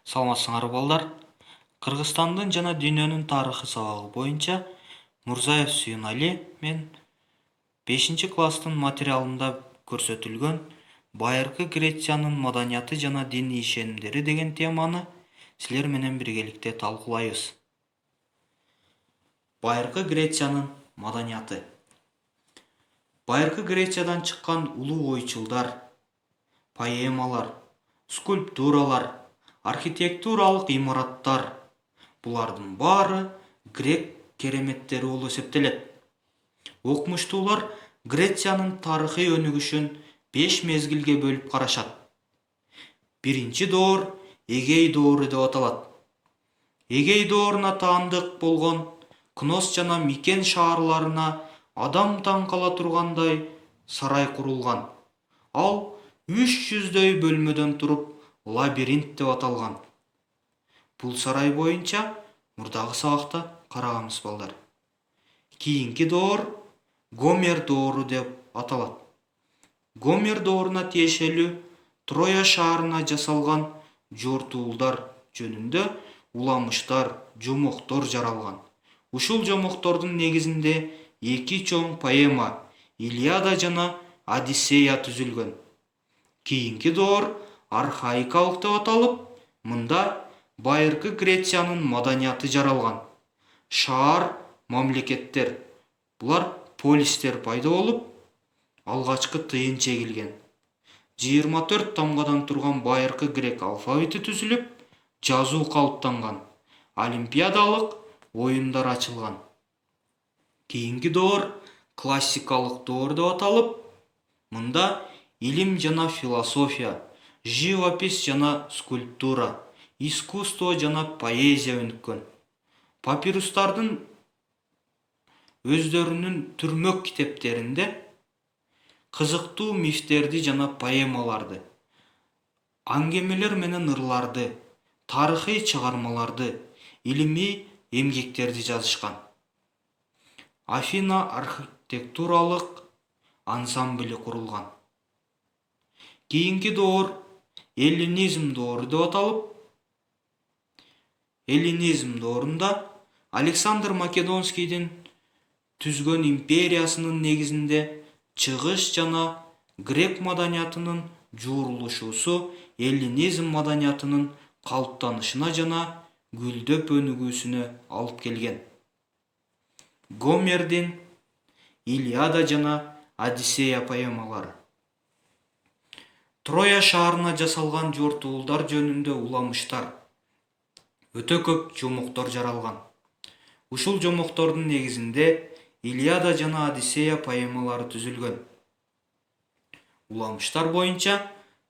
Саламатсыңарбы балдар? Кыргызстандын жана дүйнөнүн тарыхы сабагы боюнча Мурзаев Сүйүнали мен 5-класстын материалында көрсөтүлгөн Байыркы Грециянын маданияты жана диний ишенимдери деген теманы силер менен биргеликте талкуулайбыз. Байыркы Грециянын маданияты. Байыркы Грециядан чыккан улуу ойчулдар, поэмалар, скульптуралар, архитектуралык имараттар булардын баары грек кереметтери болуп эсептелет. Окумуштуулар Грециянын тарыхый өнүгүшүн 5 мезгилге бөлүп карашат. Биринчи доор Эгей доору деп аталат. Эгей дооруна таандык болгон Кнос жана Микен шаарларына адам таң кала тургандай сарай курулган. Ал 300дөй бөлмөдөн туруп лабиринт деп аталган. Бул сарай боюнча мурдагы сабакта караганбыз балдар. Кийинки доор Гомер доору деп аталат. Гомер дооруна тиешелүү Троя шаарына жасалган жортуулдар жөнүндө уламыштар, жомоктор жаралган. Ушул жомоктордун негизинде 2 чоң поэма Илиада жана Одиссея түзүлгөн. Кийинки доор архаикалык деп аталып, мында Байыркы Грециянын маданияты жаралган. Шаар, мамлекеттер, булар полистер пайда болуп, алгачкы тыйын чегилген. 24 тамгадан турган Байыркы грек алфавити түзүлүп, жазуу калыптанган. Олимпиадалык оюндар ачылган. Кийинки доор классикалык доор деп аталып, мында илим жана философия, живопись жана скульптура, искусство жана поэзия өнүккөн. Папирустардын өздөрүнүн түрмөк китептеринде кызыктуу мифтерди жана поэмаларды, аңгемелер менен ырларды, тарыхый чыгармаларды, илимий эмгектерди жазышкан. Афина архитектуралык ансамблі курулган. Кийинки доор эллинизм доору деп аталып, эллинизм доорунда Александр Македонскийдин түзгөн империясынын негизинде чыгыш жана грек маданиятынын жуурулушуусу эллинизм маданиятынын калыптанышына жана гүлдөп өнүгүүсүнө алып келген. Гомердин Илиада жана Одиссея поэмалары. Троя шаарына жасалган жортуулдар жөнүндө уламыштар, өтө көп жомоктор жаралган. Ушул жомоктордун негизинде Илиада жана Одиссея поэмалары түзүлгөн. Уламыштар боюнча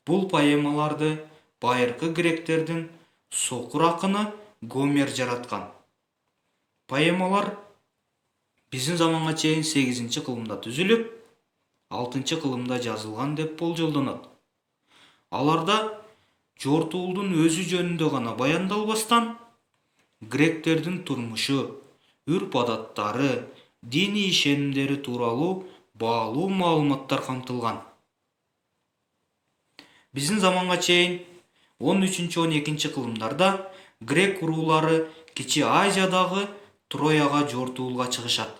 бул поэмаларды байыркы гректердин сокур акыны Гомер жараткан. Поэмалар биздин заманга чейин 8-кылымда түзүлүп, 6-кылымда жазылган деп болжолдонот. Аларда жортуулдун өзү жөнүндө гана баяндалбастан, гректердин турмушу, үрп-адаттары, диний ишенимдери тууралуу баалуу маалыматтар камтылган. Биздин заманга чейин 13-12-кылымдарда грек уруулары Кичи Азиядагы Трояга жортуулга чыгышат.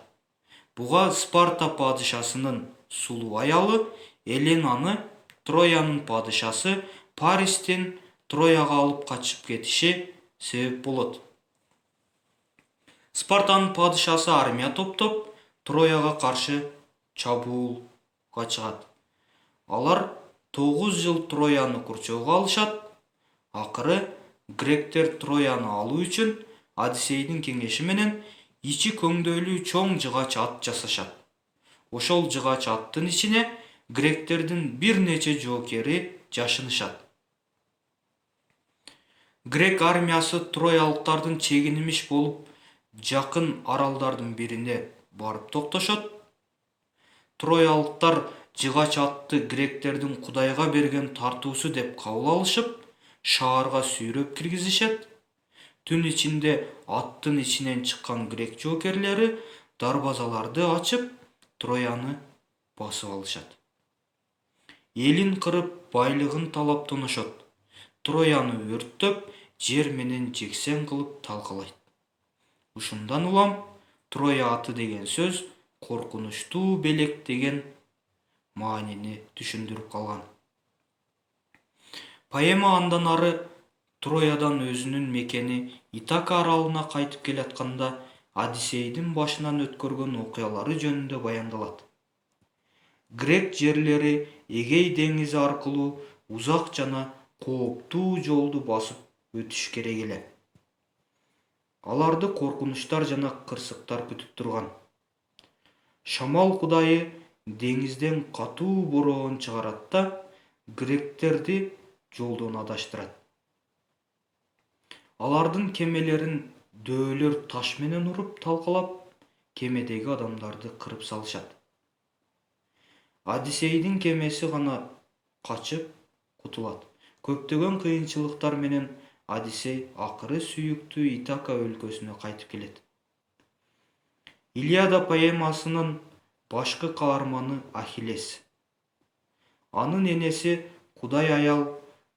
Буга Спарта падышасынын сулуу аялы Эленаны Троянын падышасы Паристин Трояга алып качып кетиши себеп болот. Спартанын падышасы армия топтоп Трояга каршы чабуулга чыгат. Алар 9 жыл Трояны курчоого алышат. Акыры гректер Трояны алуу үчүн Одиссейдин кеңеши менен ичи көңдөйлүү чоң жыгач ат жасашат. Ошол жыгач аттын ичине гректердин бир нече жоокери жашынышат. Грек армиясы троялыктардын чегинимиш болуп жакын аралдардын бирине барып токтошот. Троялыктар жыгач атты гректердин Кудайга берген тартуусу деп кабыл алышып, шаарга сүйрөп киргизишет. Түн ичинде аттын ичинен чыккан грек жоокерлери дарбазаларды ачып, Трояны басып алышат. Элин кырып, байлыгын талаптанышат. Трояны өрттөп, жер менен жексен кылып талкалайт. Ушундан улам Троя аты деген сөз коркунучтуу белек деген маанини түшүндүрүп калган. Поэма андан ары Троядан өзүнүн мекени Итака аралына кайтып келатканда Одиссейдин башынан өткөргөн окуялары жөнүндө баяндалат. Грек жерлери Эгей деңизи аркылуу узак жана кооптуу жолду басып өтүш керек эле. Аларды коркунучтар жана кырсыктар күтүп турган. Шамал кудайы деңизден катуу бороон чыгарат да гректерди жолдон адаштырат. Алардын кемелерин дөөлөр таш менен уруп талкалап, кемедеги адамдарды кырып салышат. Одиссейдин кемеси гана качып кутулат. Көптөгөн кыйынчылыктар менен Одиссей акыры сүйүктүү Итака өлкөсүнө кайтып келет. Илиада поэмасынын башкы каарманы Ахиллес. Анын энеси Кудай аял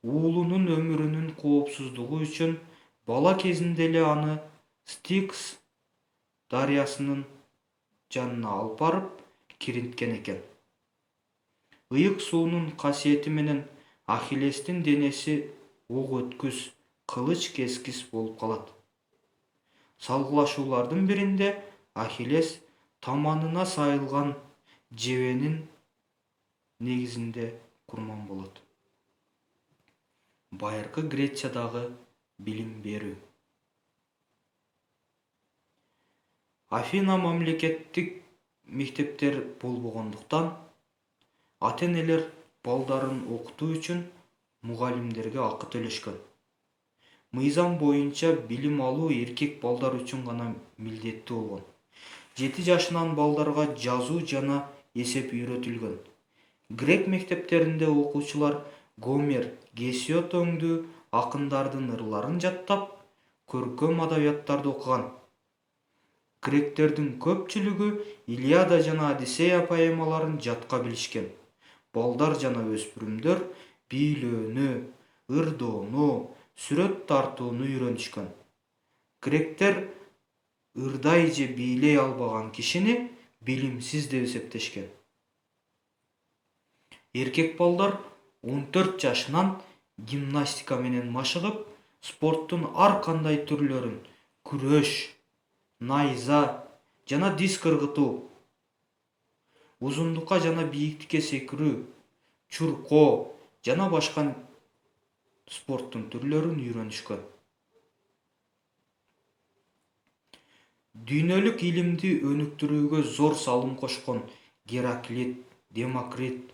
уулунун өмүрүнүн коопсуздугу үчүн бала кезинде эле аны Стикс дарыясынын жанына алып барып киринткен экен. Ыйык суунун касиети менен Ахиллестин денеси ок өткүс, кылыч кескис болуп калат. Салгылашуулардын биринде Ахиллес таманына сайылган жебенин негизинде курман болот. Байыркы Грециядагы билим берүү. Афина мамлекеттик мектептер болбогондуктан ата-энелер балдарын окутуу үчүн мугалимдерге акы төлөшкөн. Мыйзам боюнча билим алуу эркек балдар үчүн гана милдеттүү болгон. 7 жашынан балдарга жазуу жана эсеп үйрөтүлгөн. Грек мектептеринде окуучулар Гомер, Гесиод өңдүү акындардын ырларын жаттап, көркөм адабияттарды окуган. Гректердин көпчүлүгү Илиада жана Одиссея поэмаларын жатка билишкен. Балдар жана өспүрүмдөр бийлөөнү, ырдоону, сүрөт тартууну үйрөнүшкөн. Гректер ырдай же бийлей албаган кишини билимсиз деп эсептешкен. Эркек балдар 14 жашынан гимнастика менен машыгып, спорттун ар кандай түрлөрүн — күрөш, найза жана диск ыргытуу, узундукка жана бийиктикке секирүү, чуркоо жана башка спорттун түрлөрүн үйрөнүшкөн. Дүйнөлүк илимди өнүктүрүүгө зор салым кошкон Гераклит, Демокрит,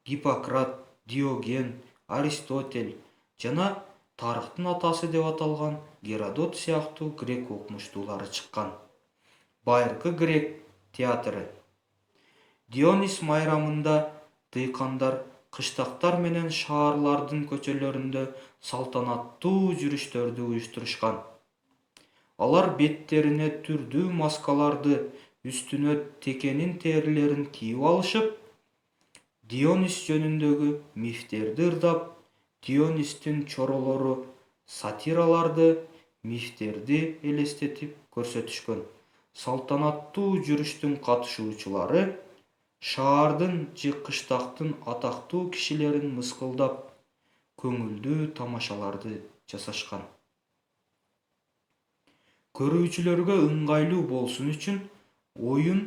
Гиппократ, Диоген, Аристотель жана тарыхтын атасы деп аталган Геродот сыяктуу грек окумуштуулары чыккан. Байыркы грек театры. Дионис майрамында дыйкандар кыштактар менен шаарлардын көчөлөрүндө салтанаттуу жүрүштөрдү уюштурушкан. Алар беттерине түрдүү маскаларды, үстүнө текенин терилерин кийип алышып, Дионис жөнүндөгү мифтерди ырдап, Дионистин чоролору сатираларды, мифтерди элестетип көрсөтүшкөн. Салтанаттуу жүрүштүн катышуучулары шаардын же кыштактын атактуу кишилерин мыскылдап, көңүлдүү тамашаларды жасашкан. Көрүүчүлөргө ыңгайлуу болсун үчүн оюн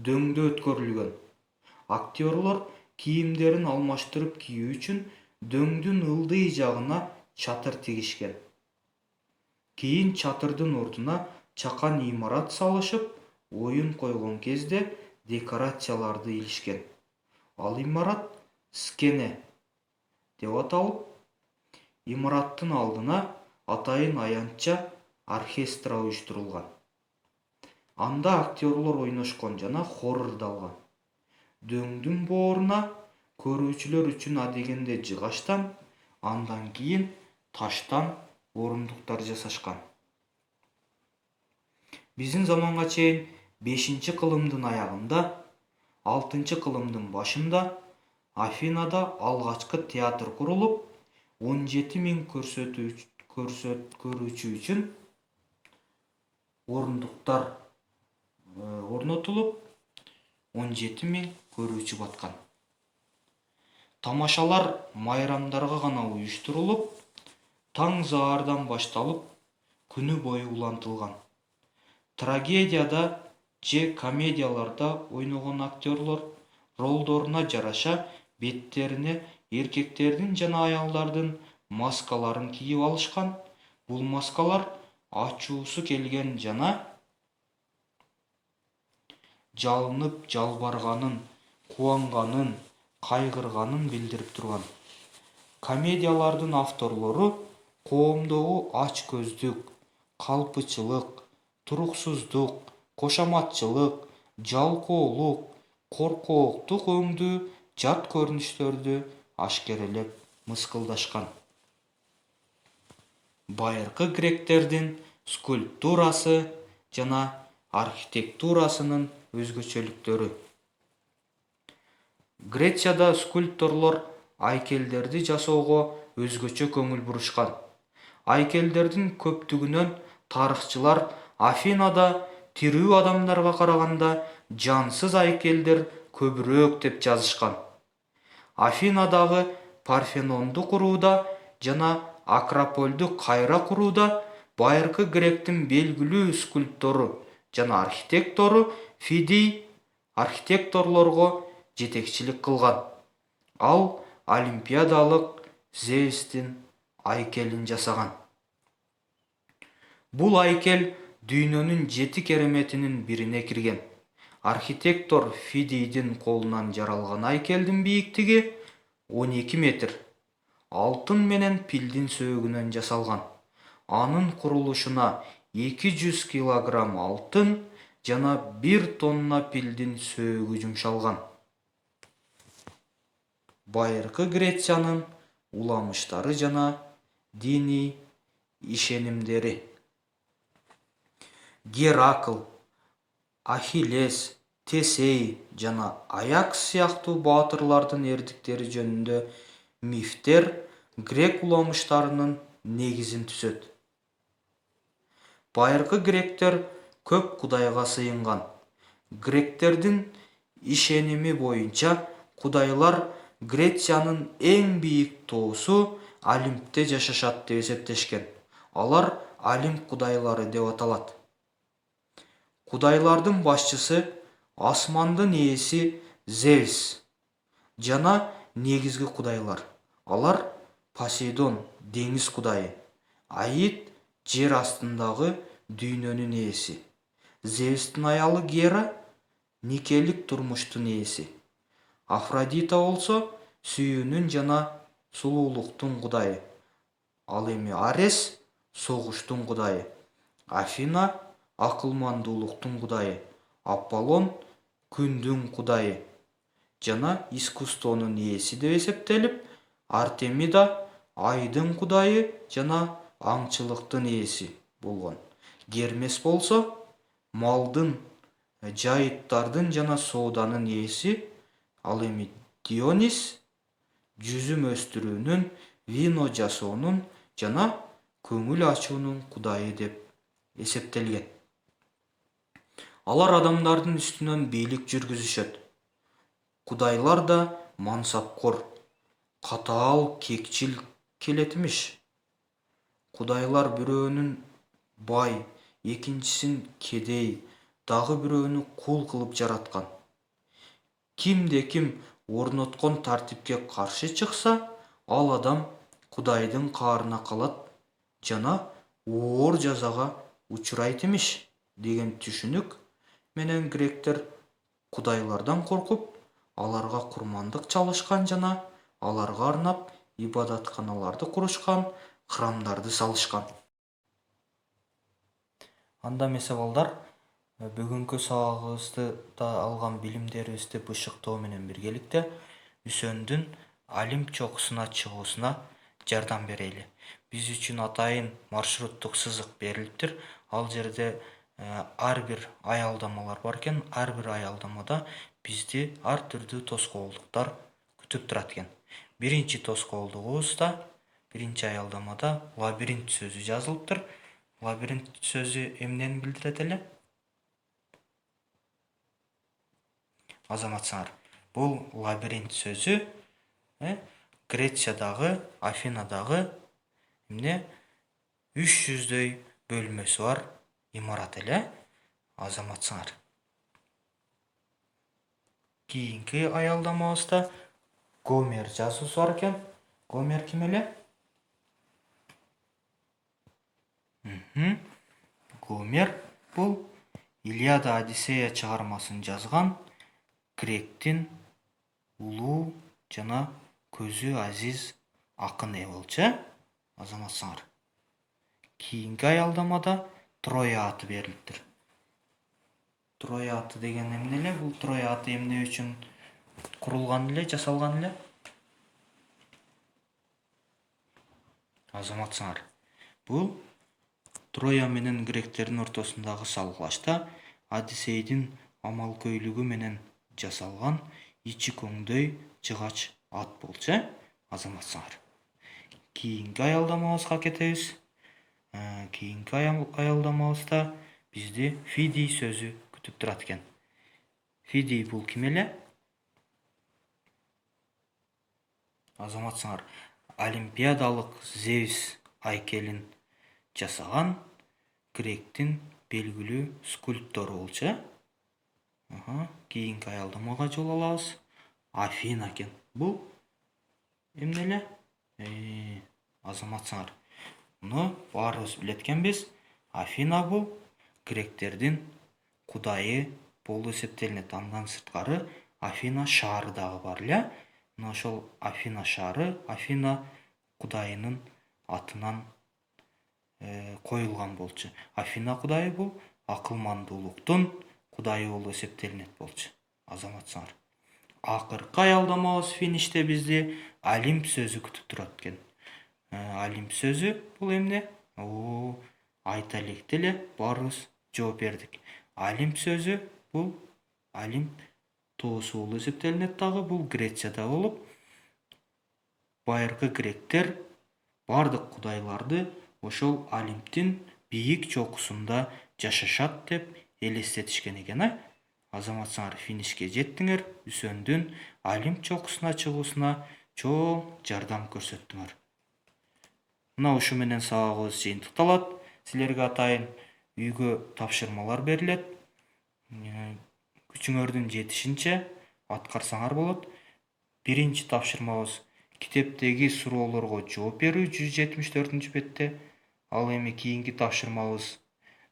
дөңдө өткөрүлгөн. Актерлор кийимдерин алмаштырып кийүү үчүн дөңдүн ылдый жагына чатыр тигишкен. Кийин чатырдын ордуна чакан имарат салышып, оюн койгон кезде декорацияларды илишкен. Ал имарат скене деп аталып, имараттын алдына атайын аянтча оркестра уюштурулган. Анда актерлор ойношкон жана хор ырдалган. Дөңдүн бооруна көрүүчүлөр үчүн адегенде жыгачтан, андан кийин таштан орундуктар жасашкан. Биздин заманга чейин 5-кылымдын аягында, 6-кылымдын башында Афинада алгачкы театр курулуп, 17 000 көрүүчү үчүн орундуктар орнотулуп 17 000 көрүүчү баткан. Тамашалар майрамдарга гана уюштурулуп, таң заардан башталып, күнү бою улантылган. Трагедияда же комедияларда ойногон актерлор ролдоруна жараша беттерине эркектердин жана аялдардын маскаларын кийип алышкан. Бул маскалар ачуусу келген жана жалынып жалбарганын, кубанганын, кайгырганын билдирип турган. Комедиялардын авторлору коомдогу ач көздүк, калпычылык, туруксуздук, кошоматчылык, жалкоолук, коркооктук өңдүү жат көрүнүштөрдү ашкерелеп мыскылдашкан. Байыркы гректердин скульптурасы жана архитектурасынын өзгөчөлүктөрү. Грецияда скульпторлор айкелдерди жасоого өзгөчө көңүл бурушкан. Айкелдердин көптүгүнөн тарыхчылар Афинада тирүү адамдарга караганда жансыз айкелдер көбүрөөк деп жазышкан. Афинадагы Парфенонду курууда жана Акропольду кайра курууда байыркы гректин белгилүү скульптору жана архитектору Фидий архитекторлорго жетекчилик кылган. Ал олимпиадалык Зевстин айкелин жасаган. Бул айкел дүйнөнүн 7 кереметинин бирине кирген. Архитектор Фидийдин колунан жаралган айкелдин бийиктиги 12 метр. Алтын менен пилдин сөөгүнөн жасалган. Анын курулушуна 200 килограмм алтын жана 1 тонна пилдин сөөгү жумшалган. Байыркы Грециянын уламыштары жана диний ишенимдери. Геракл, Ахиллес, Тесей жана Аякс сыяктуу баатырлардын эрдиктери жөнүндө мифтер грек уламыштарынын негизин түзөт. Байыркы гректер көп кудайга сыйынган. Гректердин ишеними боюнча кудайлар Грециянын эң бийик тоосу Олимпте жашашат деп эсептешкен. Алар Олимп кудайлары деп аталат. Кудайлардын башчысы асмандын ээси Зевс жана негизги кудайлар. Алар Посейдон деңиз кудайы, Аид жер астындагы дүйнөнүн ээси, Зевстин аялы Гера никелик турмуштун ээси, Афродита болсо сүйүүнүн жана сулуулуктун кудайы. Ал эми Арес согуштун кудайы, Афина акылмандуулуктун кудайы, Аполлон күндүн кудайы жана искусствонун ээси деп эсептелип, Артемида айдын кудайы жана аңчылыктын ээси болгон. Гермес болсо малдын, жайыттардын жана сооданын ээси. Ал эми Дионис жүзүм өстүрүүнүн, вино жасоонун жана көңүл ачуунун кудайы деп эсептелген. Алар адамдардын үстүнөн бийлик жүргүзүшөт. Кудайлар да мансапкор, катаал, кекчил келетимиш. Кудайлар бирөөнүн бай, экинчисин кедей, дагы бирөөнү кул кылып жараткан. Кимде-ким орноткон тартипке каршы чыкса, ал адам кудайдын каарына калат жана оор жазага учурайт имиш деген түшүнүк менен гректер кудайлардан коркуп, аларга курмандык чалышкан жана аларга арнап ибадатканаларды курушкан, храмдарды салышкан. Анда эмесе балдар, бүгүнкү сабагыбызды да алган билимдерибизди бышыктоо менен биргеликте Үсөндүн Олимп чокусуна чыгуусуна жардам берели. Биз үчүн атайын маршруттук сызык берилиптир. Ал жерде ар бир аялдамалар бар экен. Ар бир аялдамада бизди ар түрдүү тоскоолдуктар күтүп турат экен. Биринчи тоскоолдугубузда Биринчи аялдамада лабиринт сөзү жазылыптыр. Лабиринт сөзү эмнени билдирет эле? Азаматсыңар, бул лабиринт сөзү Грециядагы, Афинадагы эмне 300дөй бөлмөсү бар имарат эле. Азаматсыңар. Кийинки аялдамабызда Гомер жазуусу бар экен. Гомер ким эле? Гомер бул Илиада Одиссея чыгармасын жазган гректин улуу жана көзү азиз акыны болчу. Азаматсыңар. Кийинки аялдамада Троя аты берилиптир. Троя аты деген эмне эле? Бул Троя аты эмне үчүн курулган эле, жасалган эле? Азаматсыңар. Бул Троя менен гректердин ортосундагы салгылашта Одиссейдин амалкөйлүгү менен жасалган ичи көңдөй жыгач ат болчу. Азаматсыңар. Кийинки аялдамабызга кетебиз. Кийинки аялдамабызда бизди Фидий сөзү күтүп турат экен. Фидий бул ким эле? Азаматсыңар. Олимпиадалык Зевс айкелин жасаган гректин белгилүү скульптору болчу. Кийинки аялдамага жол алабыз. Афина экен. Бул эмне эле? Азаматсыңар. Муну баарыбыз билет экенбиз. Афина бул гректердин кудайы болуп эсептелинет. Андан сырткары Афина шаары дагы бар эле. Мына ошол Афина шаары Афина кудайынын атынан коюлган болчу. Афина кудайы бул акылмандуулуктун кудайы болуп эсептелинет болчу. Азаматсыңар. Акыркы аялдамабыз финиште бизди Олимп сөзү күтүп турат экен. Олимп сөзү бул эмне? Айта электе эле баарыбыз жооп бердик. Олимп сөзү бул Олимп тоосу болуп эсептелинет дагы. Бул Грецияда болуп, байыркы гректер бардык кудайларды ошол Олимптин бийик чокусунда жашашат деп элестетишкен экен. Азаматсыңар, финишке жеттиңер. Үсөндүн Олимп чокусуна чыгуусуна чоң жардам көрсөттүңөр. Мына ушу менен сабагыбыз жыйынтыкталат. Силерге атайын үйгө тапшырмалар берилет. Күчүңөрдүн жетишинче аткарсаңар болот. Биринчи тапшырмабыз китептеги суроолорго жооп берүү 174 бетте. Ал эми кийинки тапшырмабыз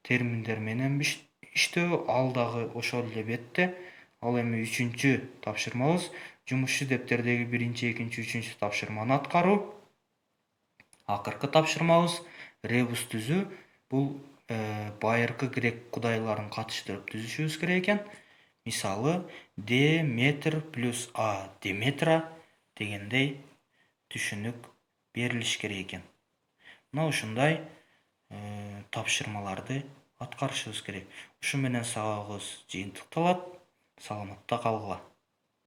терминдер менен иштөө, ал дагы ошол эле бетте. Ал эми 3-чү тапшырмабыз жумушчу дептердеги 1-чи, 2-чи, 3-чү тапшырманы аткаруу. Акыркы тапшырмабыз ребус түзүү. Бул байыркы грек кудайларын катыштырып түзүшүбүз керек экен. Мисалы, Деметр плюс А Деметра дегендей түшүнүк берилиш керек экен. Мына ушундай тапшырмаларды аткарышыбыз керек. Ушу менен сабагыбыз жыйынтыкталат. Саламатта калгыла.